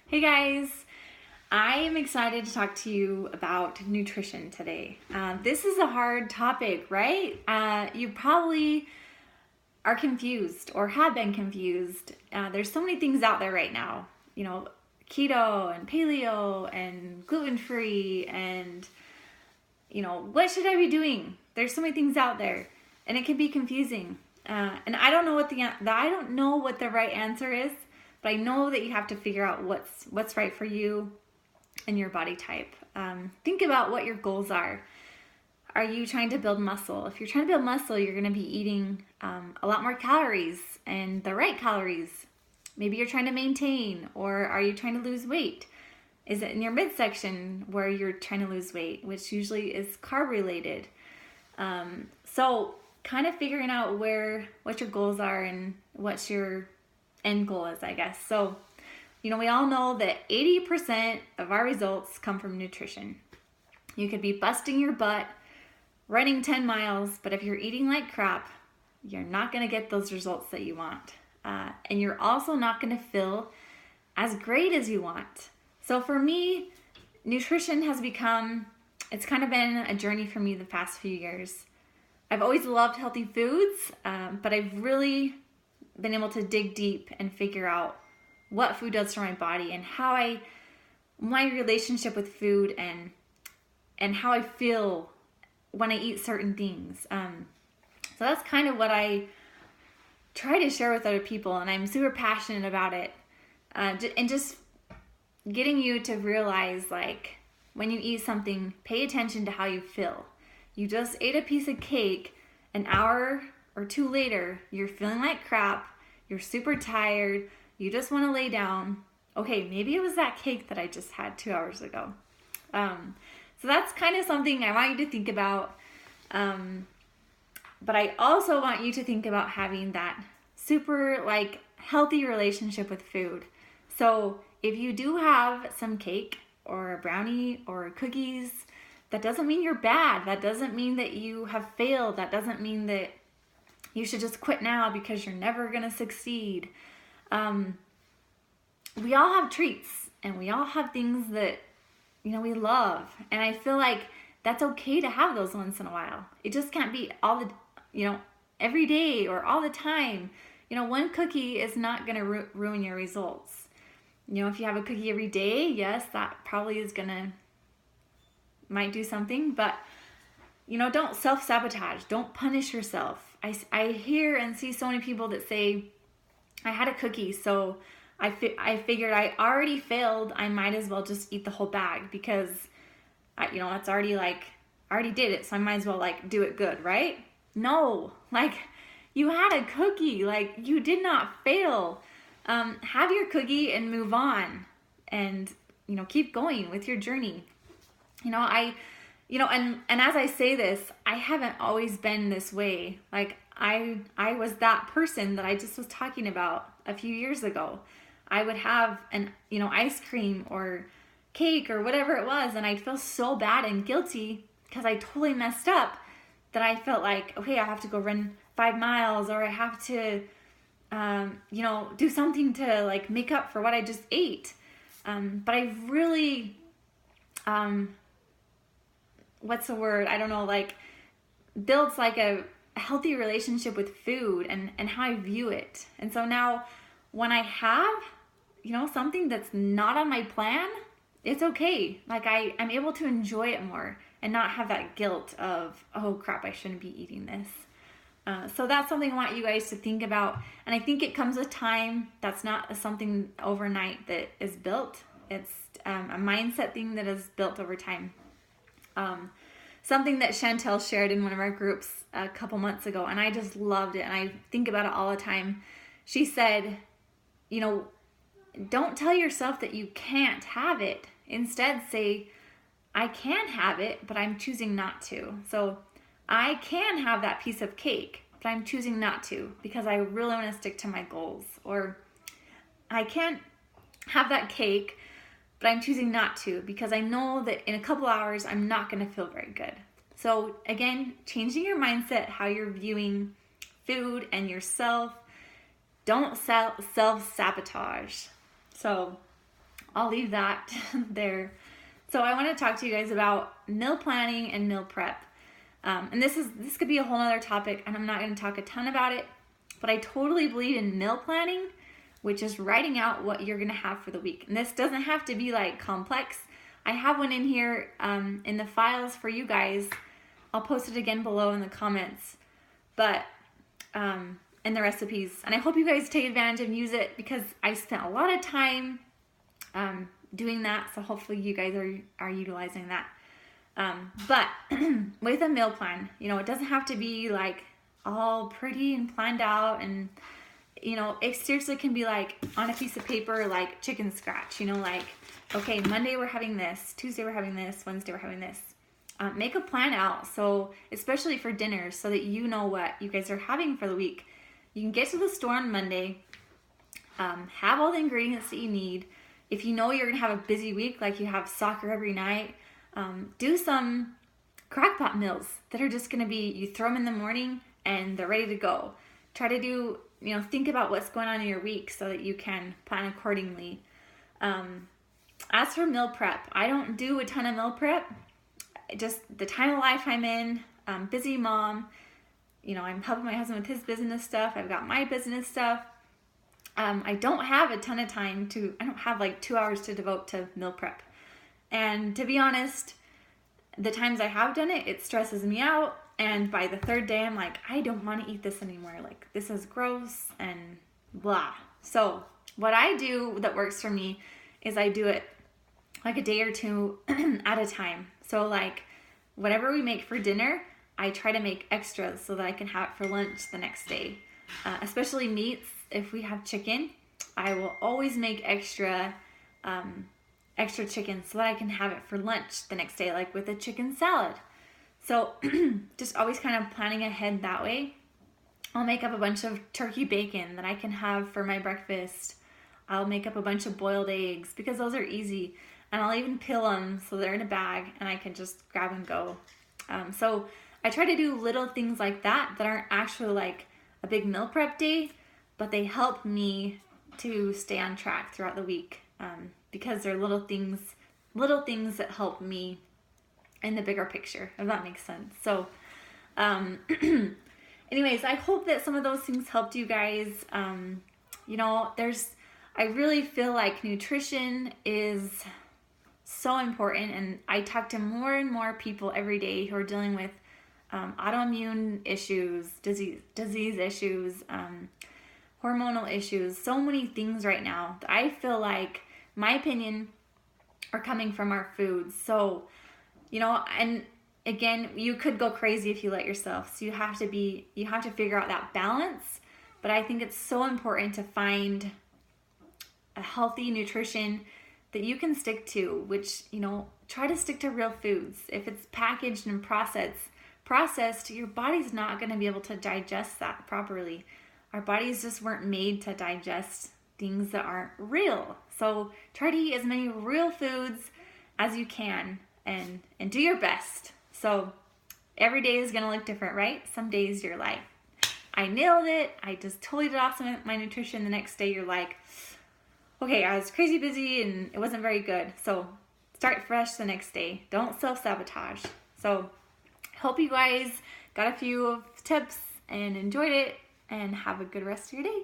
Hey guys, I am excited to talk to you about nutrition today. This is a hard topic, right? You probably are confused or have been confused. There's so many things out there right now, keto and paleo and gluten free and, what should I be doing? There's so many things out there and it can be confusing. And I don't know what the right answer is, but I know that you have to figure out what's right for you and your body type. Think about what your goals are. Are you trying to build muscle? If you're trying to build muscle, you're going to be eating a lot more calories and the right calories. Maybe you're trying to maintain, or are you trying to lose weight? Is it in your midsection where you're trying to lose weight, which usually is carb related? So kind of figuring out what your goals are and what your end goal is, I guess. So, we all know that 80% of our results come from nutrition. You could be busting your butt, running 10 miles, but if you're eating like crap, you're not going to get those results that you want. And you're also not going to feel as great as you want. So for me, nutrition it's kind of been a journey for me the past few years. I've always loved healthy foods, but I've really been able to dig deep and figure out what food does for my body and my relationship with food and how I feel when I eat certain things. So that's kind of what I try to share with other people, and I'm super passionate about it. And just getting you to realize, like, when you eat something, pay attention to how you feel. You just ate a piece of cake, an hour or two later, you're feeling like crap, you're super tired, you just want to lay down. Okay, maybe it was that cake that I just had 2 hours ago. So that's kind of something I want you to think about. But I also want you to think about having that super healthy relationship with food. So if you do have some cake or a brownie or cookies, that doesn't mean you're bad. That doesn't mean that you have failed. That doesn't mean that you should just quit now because you're never going to succeed. We all have treats and we all have things that, we love. And I feel like that's okay to have those once in a while. It just can't be every day or all the time. One cookie is not going to ruin your results. If you have a cookie every day, yes, that probably might do something, but don't self-sabotage. Don't punish yourself. I hear and see so many people that say, I had a cookie, so I figured I already failed. I might as well just eat the whole bag because it's already I already did it, so I might as well do it good, right? No, you had a cookie, you did not fail. Have your cookie and move on, and keep going with your journey. And as I say this, I haven't always been this way. I was that person that I just was talking about a few years ago. I would have ice cream or cake or whatever it was, and I'd feel so bad and guilty because I totally messed up that I felt like, okay, I have to go run 5 miles, or I have to, do something to make up for what I just ate. But I really, what's the word? I don't know, builds a healthy relationship with food and how I view it. And so now when I have, something that's not on my plan, it's okay. I'm able to enjoy it more and not have that guilt of, oh crap, I shouldn't be eating this. So that's something I want you guys to think about. And I think it comes with time. That's not something overnight that is built. It's a mindset thing that is built over time. Something that Chantel shared in one of our groups a couple months ago, and I just loved it, and I think about it all the time. She said, don't tell yourself that you can't have it. Instead, say, I can have it, but I'm choosing not to. So I can have that piece of cake, but I'm choosing not to because I really want to stick to my goals. Or I can't have that cake, but I'm choosing not to because I know that in a couple hours I'm not going to feel very good. So again, changing your mindset, how you're viewing food and yourself. Don't self-sabotage. So I'll leave that there. So I want to talk to you guys about meal planning and meal prep. And this could be a whole other topic, and I'm not going to talk a ton about it, but I totally believe in meal planning, which is writing out what you're going to have for the week. And this doesn't have to be like complex. I have one in here in the files for you guys. I'll post it again below in the comments, but in the recipes. And I hope you guys take advantage and use it, because I spent a lot of time doing that. So hopefully you guys are utilizing that. But with a meal plan, it doesn't have to be like all pretty and planned out, and it seriously can be like on a piece of paper, like chicken scratch, like, okay, Monday we're having this, Tuesday we're having this, Wednesday we're having this. Make a plan out, so especially for dinners, so that you know what you guys are having for the week. You can get to the store on Monday, have all the ingredients that you need. If you know you're gonna have a busy week, like you have soccer every night, do some crock-pot meals that are just gonna be, you throw them in the morning and they're ready to go. Try to do, think about what's going on in your week so that you can plan accordingly. As for meal prep, I don't do a ton of meal prep. Just the time of life I'm in, busy mom, I'm helping my husband with his business stuff. I've got my business stuff. I don't have a ton of time I don't have like 2 hours to devote to meal prep. And to be honest, the times I have done it, it stresses me out. And by the third day, I'm like, I don't want to eat this anymore. Like, this is gross and blah. So what I do that works for me is I do it like a day or two at a time. So like whatever we make for dinner, I try to make extras so that I can have it for lunch the next day. Especially meats. If we have chicken, I will always make extra chicken so that I can have it for lunch the next day, like with a chicken salad. So just always kind of planning ahead that way. I'll make up a bunch of turkey bacon that I can have for my breakfast. I'll make up a bunch of boiled eggs because those are easy. And I'll even peel them so they're in a bag and I can just grab and go. So I try to do little things like that aren't actually like a big meal prep day, but they help me to stay on track throughout the week, because they're little things that help me in the bigger picture, if that makes sense. So anyways, I hope that some of those things helped you guys. I really feel like nutrition is so important, and I talk to more and more people every day who are dealing with autoimmune issues, disease issues, hormonal issues, so many things right now that I feel like, my opinion, are coming from our foods. So, and again, you could go crazy if you let yourself. So you have to figure out that balance. But I think it's so important to find a healthy nutrition that you can stick to, which, try to stick to real foods. If it's packaged and processed, your body's not going to be able to digest that properly. Our bodies just weren't made to digest things that aren't real. So try to eat as many real foods as you can and do your best. So every day is going to look different, right? Some days you're like, I nailed it. I just totally did awesome at my nutrition. The next day you're like, okay, I was crazy busy and it wasn't very good. So start fresh the next day. Don't self-sabotage. So hope you guys got a few tips and enjoyed it, and have a good rest of your day.